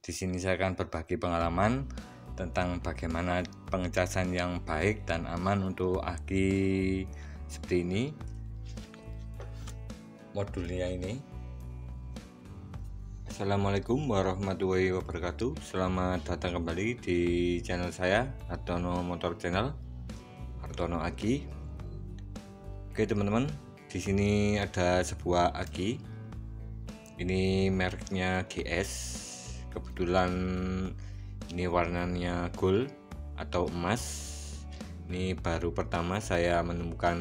Di sini saya akan berbagi pengalaman tentang bagaimana pengecasan yang baik dan aman untuk aki seperti ini. Modulnya ini. Assalamualaikum warahmatullahi wabarakatuh. Selamat datang kembali di channel saya, Hartono Motor Channel, Hartono Aki. Oke teman-teman, di sini ada sebuah aki. Ini mereknya GS. Kebetulan ini warnanya gold atau emas. Ini baru pertama saya menemukan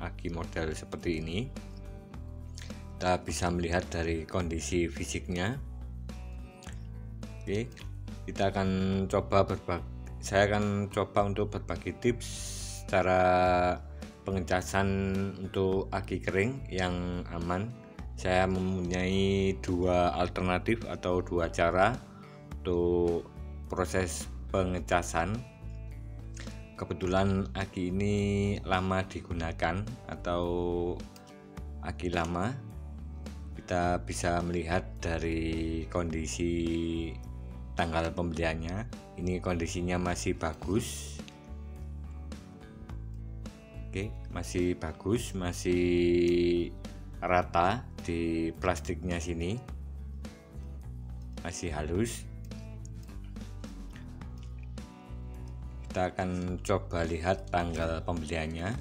aki model seperti ini. Kita bisa melihat dari kondisi fisiknya. Oke, kita akan coba saya akan coba untuk berbagi tips cara pengecasan untuk aki kering yang aman. Saya mempunyai dua alternatif atau dua cara untuk proses pengecasan. Kebetulan aki ini lama digunakan atau aki lama. Kita bisa melihat dari kondisi tanggal pembeliannya. Ini kondisinya masih bagus. Oke, masih bagus, masih rata di plastiknya sini, masih halus. Kita akan coba lihat tanggal pembeliannya.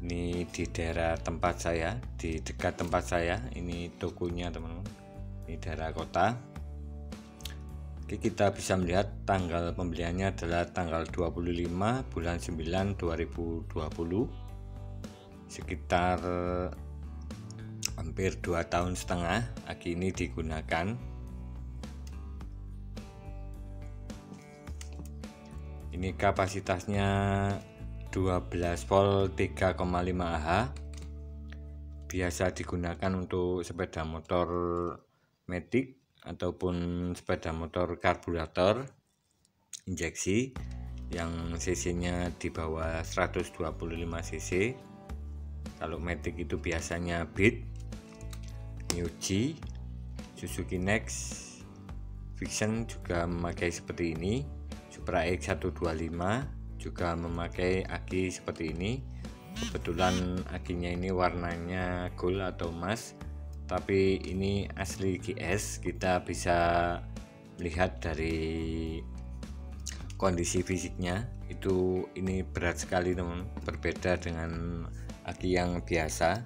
Ini di daerah tempat saya, di dekat tempat saya. Ini tokonya teman-teman, ini daerah kota. Oke, kita bisa melihat tanggal pembeliannya adalah tanggal 25 bulan 9 2020, sekitar hampir 2,5 tahun aki ini digunakan. Ini kapasitasnya 12 volt 3,5 Ah. Biasa digunakan untuk sepeda motor matic ataupun sepeda motor karburator injeksi yang cc-nya di bawah 125 cc. Kalau matic itu biasanya Beat, New G, Suzuki Next, Vision juga memakai seperti ini. Supra X125 juga memakai aki seperti ini. Kebetulan akinya ini warnanya gold atau emas, tapi ini asli GS. Kita bisa lihat dari kondisi fisiknya itu, ini berat sekali teman, berbeda dengan aki yang biasa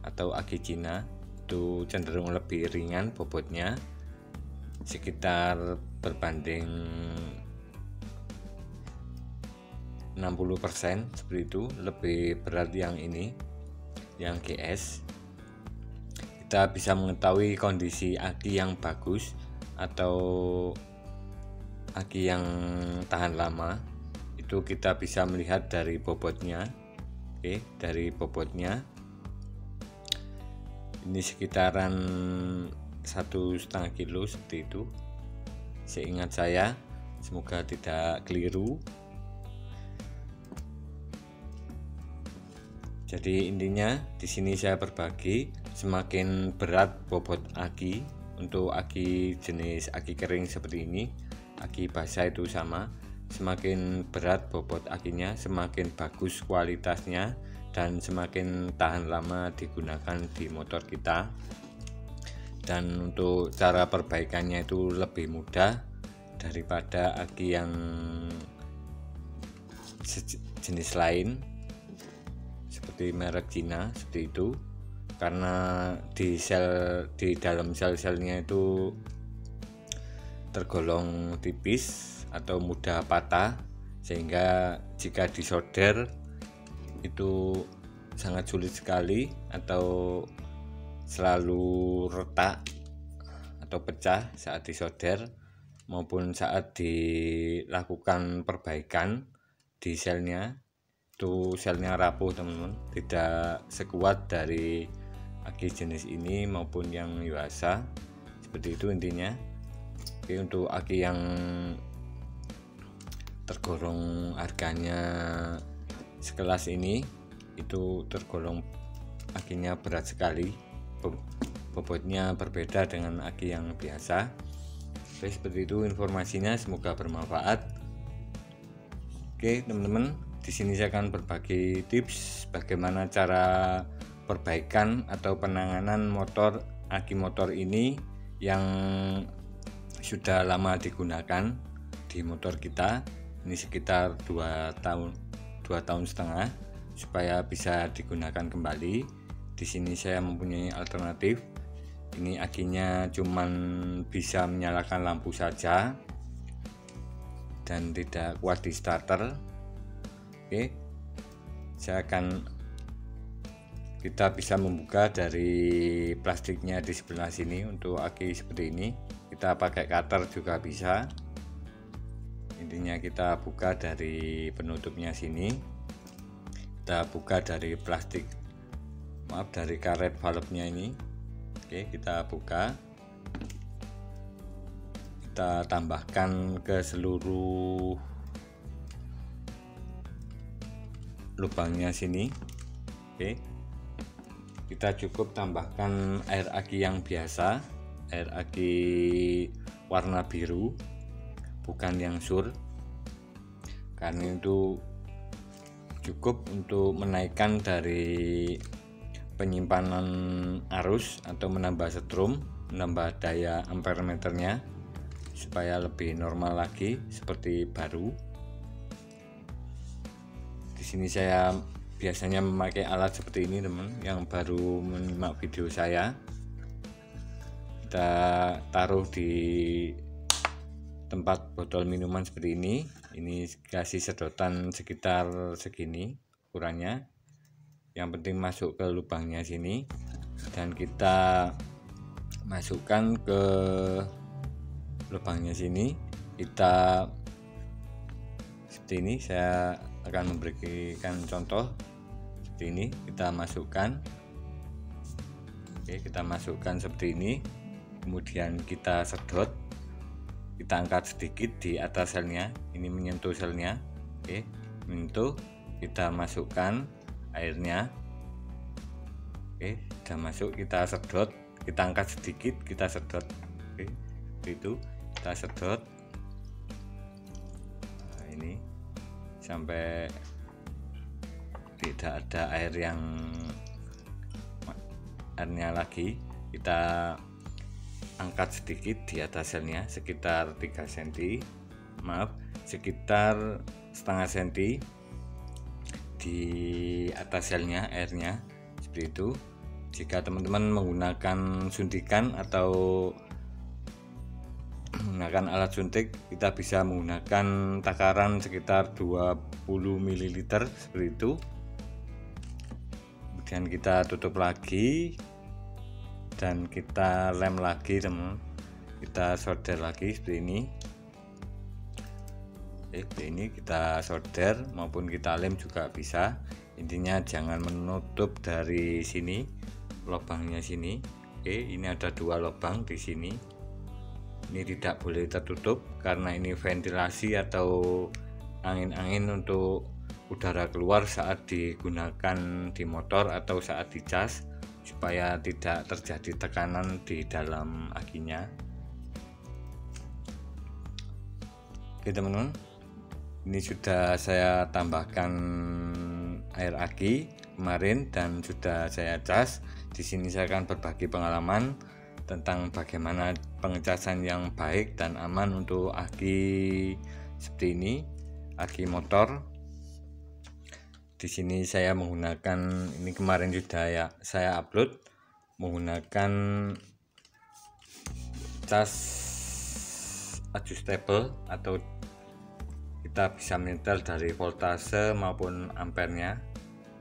atau aki Cina. Itu cenderung lebih ringan bobotnya, sekitar berbanding 60% seperti itu. Lebih berat yang ini, yang GS. Kita bisa mengetahui kondisi aki yang bagus atau aki yang tahan lama itu kita bisa melihat dari bobotnya. Oke, dari bobotnya ini sekitaran 1,5 kilo seperti itu, seingat saya, semoga tidak keliru. Jadi intinya di sini saya berbagi, semakin berat bobot aki untuk aki jenis aki kering seperti ini, aki basah itu sama, semakin berat bobot akinya semakin bagus kualitasnya dan semakin tahan lama digunakan di motor kita. Dan untuk cara perbaikannya itu lebih mudah daripada aki yang jenis lain seperti merek Cina seperti itu, karena di dalam sel-selnya itu tergolong tipis atau mudah patah, sehingga jika disolder itu sangat sulit sekali atau selalu retak atau pecah saat disolder maupun saat dilakukan perbaikan di selnya. Itu selnya rapuh teman-teman, tidak sekuat dari aki jenis ini maupun yang Yuasa seperti itu intinya. Oke, untuk aki yang tergolong harganya sekelas ini itu tergolong akinya berat sekali, bobotnya berbeda dengan aki yang biasa. Oke, seperti itu informasinya, semoga bermanfaat. Oke teman-teman, di sini saya akan berbagi tips bagaimana cara perbaikan atau penanganan aki motor ini yang sudah lama digunakan di motor kita. Ini sekitar 2 tahun setengah, supaya bisa digunakan kembali. Di sini saya mempunyai alternatif. Ini akinya cuman bisa menyalakan lampu saja dan tidak kuat di starter. Oke, kita bisa membuka dari plastiknya di sebelah sini. Untuk aki seperti ini kita pakai cutter juga bisa. Intinya kita buka dari penutupnya sini, kita buka dari dari karet valve-nya ini. Oke, kita buka, kita tambahkan ke seluruh lubangnya sini. Oke, kita cukup tambahkan air aki yang biasa, air aki warna biru, bukan yang sur, karena itu cukup untuk menaikkan dari penyimpanan arus atau menambah setrum, menambah daya ampere meternya supaya lebih normal lagi seperti baru. Di sini saya biasanya memakai alat seperti ini, teman yang baru menyimak video saya. Kita taruh di tempat botol minuman seperti ini kasih sedotan sekitar segini ukurannya, yang penting masuk ke lubangnya sini, dan kita masukkan ke lubangnya sini. Kita seperti ini, saya akan memberikan contoh seperti ini. Kita masukkan, oke, kita masukkan seperti ini, kemudian kita sedot. Kita angkat sedikit di atas selnya, ini menyentuh selnya. Oke, menyentuh, kita masukkan airnya. Oke, sudah masuk, kita sedot, kita angkat sedikit, kita sedot. Oke, itu kita sedot. Nah, ini sampai tidak ada airnya lagi. Kita angkat sedikit di atas selnya, sekitar 3 cm, sekitar setengah cm di atas selnya airnya, seperti itu. Jika teman-teman menggunakan suntikan atau menggunakan alat suntik, kita bisa menggunakan takaran sekitar 20 ml seperti itu. Kemudian kita tutup lagi dan kita lem lagi, teman, kita solder lagi seperti ini. Seperti ini kita solder maupun kita lem juga bisa. Intinya jangan menutup dari sini, lubangnya sini. Oke, ini ada 2 lubang di sini. Ini tidak boleh tertutup karena ini ventilasi atau angin-angin untuk udara keluar saat digunakan di motor atau saat dicas, supaya tidak terjadi tekanan di dalam akinya. Oke teman-teman, ini sudah saya tambahkan air aki kemarin dan sudah saya cas. Di sini saya akan berbagi pengalaman tentang bagaimana pengecasan yang baik dan aman untuk aki seperti ini, aki motor. Di sini saya menggunakan, ini kemarin sudah saya upload, menggunakan cas adjustable, atau kita bisa menyetel dari voltase maupun ampernya,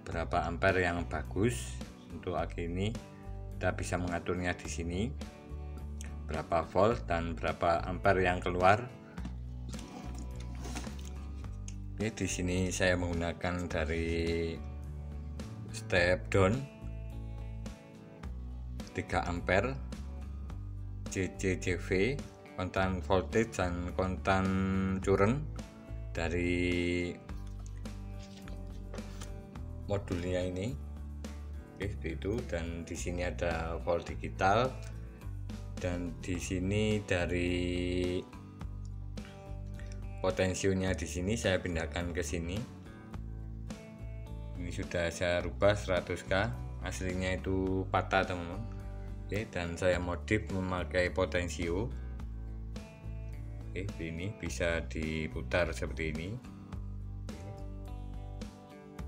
berapa ampere yang bagus untuk aki ini. Kita bisa mengaturnya di sini, berapa volt dan berapa ampere yang keluar. Oke, di sini saya menggunakan dari step down 3 ampere, CCCV, kontan voltage dan kontan current dari modulnya ini. Oke, seperti itu. Dan di sini ada volt digital, dan di sini dari potensionya di sini saya pindahkan ke sini. Ini sudah saya rubah 100k, aslinya itu patah teman-teman. Oke, dan saya modif memakai potensio. Oke, ini bisa diputar seperti ini.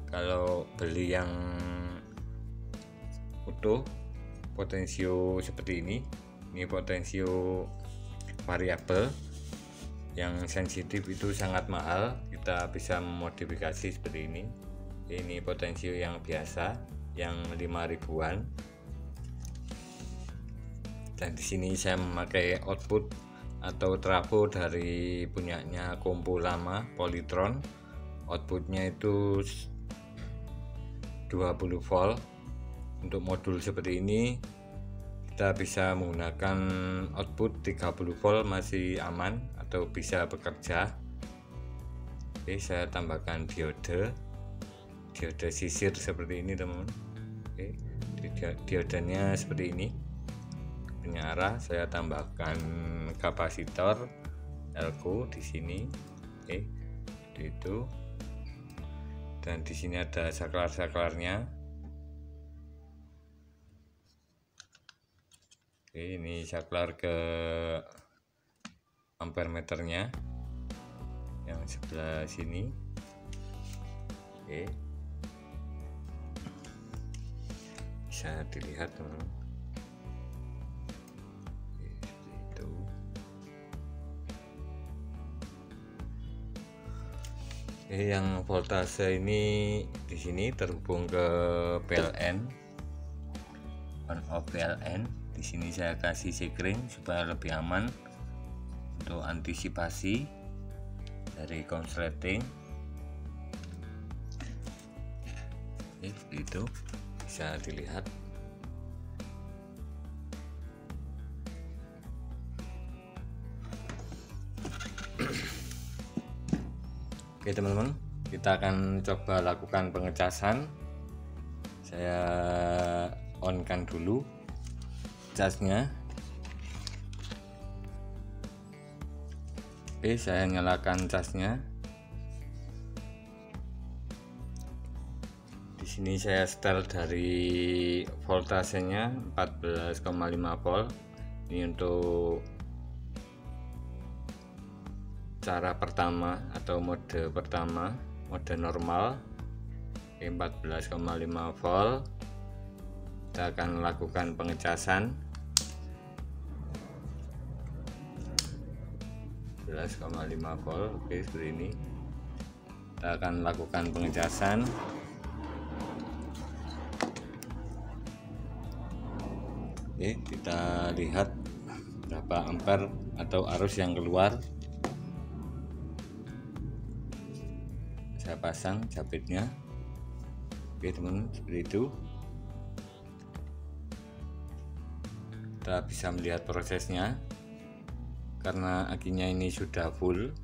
Kalau beli yang utuh potensio seperti ini potensio variabel yang sensitif itu sangat mahal. Kita bisa memodifikasi seperti ini. Ini potensio yang biasa yang 5.000-an. Dan di sini saya memakai output atau trafo dari punyanya Kompo lama, Polytron. Outputnya itu 20 volt. Untuk modul seperti ini kita bisa menggunakan output 30 volt masih aman atau bisa bekerja. Oke, saya tambahkan diode sisir seperti ini teman-teman. Oke, diodenya seperti ini, penyarah. Saya tambahkan kapasitor Elko di sini. Oke, seperti itu. Dan di sini ada saklar-saklarnya. Oke, ini saklar ke ampere meternya yang sebelah sini. Oke, bisa dilihat teman-teman. Oke, seperti itu. Oke, yang voltase ini di sini terhubung ke PLN, on off PLN. Di sini saya kasih sekring supaya lebih aman untuk antisipasi dari konsleting. Itu bisa dilihat. Oke teman-teman, kita akan coba lakukan pengecasan. Saya on-kan dulu casnya. Oke, saya nyalakan casnya. Di sini saya setel dari voltasenya 14,5 volt. Ini untuk cara pertama atau mode pertama, mode normal. 14,5 volt. Kita akan lakukan pengecasan 11,5 volt. Oke, seperti ini. Kita akan lakukan pengecasan. Oke, kita lihat berapa ampere atau arus yang keluar. Saya pasang jabetnya. Oke teman-teman, seperti itu. Kita bisa melihat prosesnya. Karena akinya ini sudah full,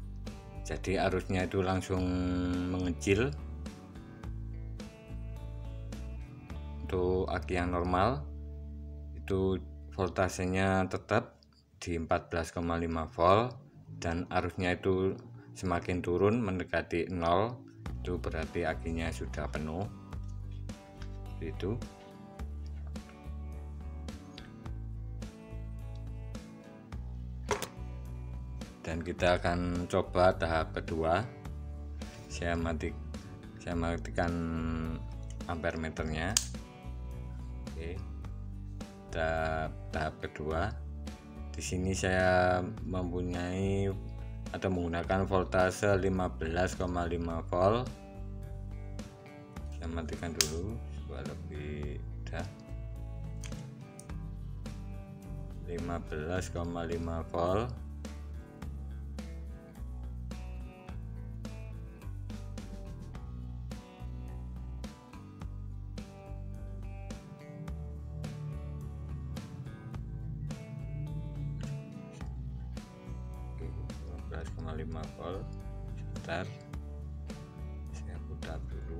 jadi arusnya itu langsung mengecil. Untuk aki yang normal itu voltasenya tetap di 14,5 volt, dan arusnya itu semakin turun mendekati 0, itu berarti akinya sudah penuh. Itu. Dan kita akan coba tahap kedua. Saya matikan ampere meternya. Oke, tahap kedua. Di sini saya mempunyai atau menggunakan voltase 15,5 volt. Saya matikan dulu supaya lebih mudah. 15,5 volt. Volt. Sebentar, saya putar dulu.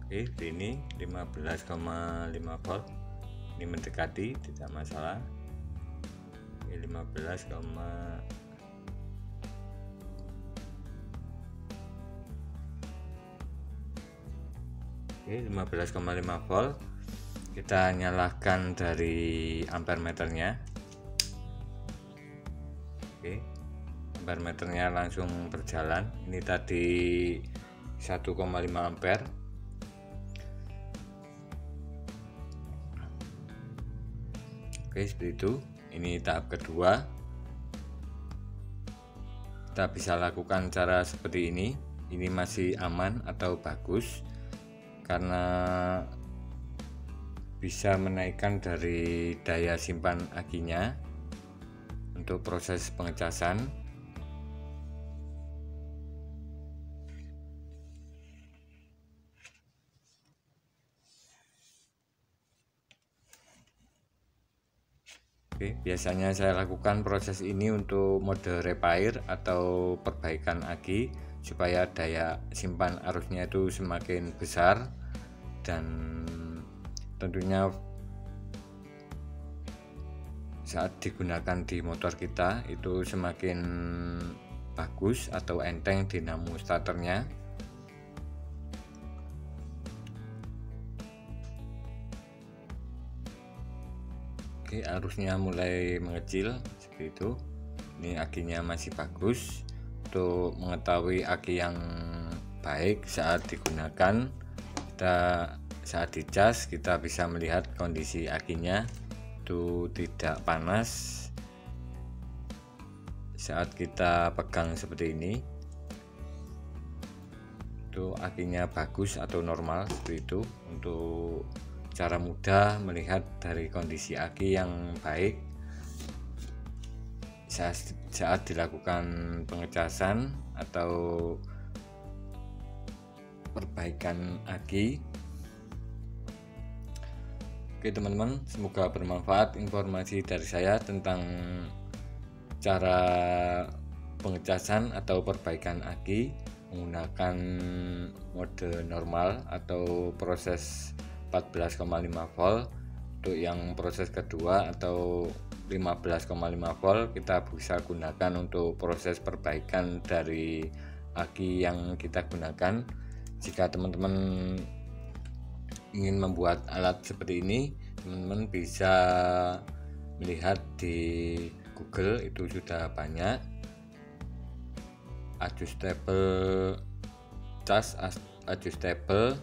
Oke, ini 15,5 volt. Ini mendekati, tidak masalah. Oke, 15,5 volt. Kita nyalakan dari ampere meternya. Oke, ampere meternya langsung berjalan. Ini tadi 1,5 ampere. Oke, seperti itu. Ini tahap kedua. Kita bisa lakukan cara seperti ini. Ini masih aman atau bagus karena bisa menaikkan dari daya simpan akinya untuk proses pengecasan. Oke, biasanya saya lakukan proses ini untuk mode repair atau perbaikan aki supaya daya simpan arusnya itu semakin besar, dan tentunya saat digunakan di motor kita itu semakin bagus atau enteng dinamo starternya. Oke, arusnya mulai mengecil seperti itu. Ini akinya masih bagus. Untuk mengetahui aki yang baik saat digunakan, saat dicas kita bisa melihat kondisi akinya itu tidak panas saat kita pegang seperti ini. Itu akinya bagus atau normal seperti itu. Untuk cara mudah melihat dari kondisi aki yang baik saat dilakukan pengecasan atau perbaikan aki. Oke teman-teman, semoga bermanfaat informasi dari saya tentang cara pengecasan atau perbaikan aki menggunakan mode normal atau proses 14,5 volt. Untuk yang proses kedua atau 15,5 volt kita bisa gunakan untuk proses perbaikan dari aki yang kita gunakan. Jika teman-teman ingin membuat alat seperti ini, teman-teman bisa melihat di Google, itu sudah banyak adjustable cas adjustable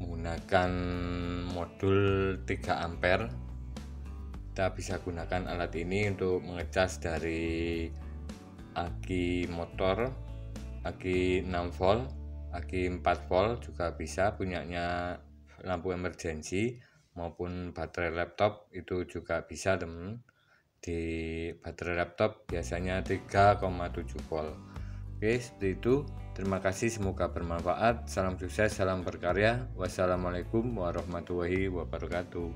menggunakan modul 3 ampere. Kita bisa gunakan alat ini untuk mengecas dari aki motor, aki 6 volt, aki 4 volt juga bisa, punyanya lampu emergency maupun baterai laptop itu juga bisa teman. Di baterai laptop biasanya 3,7 volt. Oke, seperti itu. Terima kasih, semoga bermanfaat. Salam sukses, salam berkarya. Wassalamualaikum warahmatullahi wabarakatuh.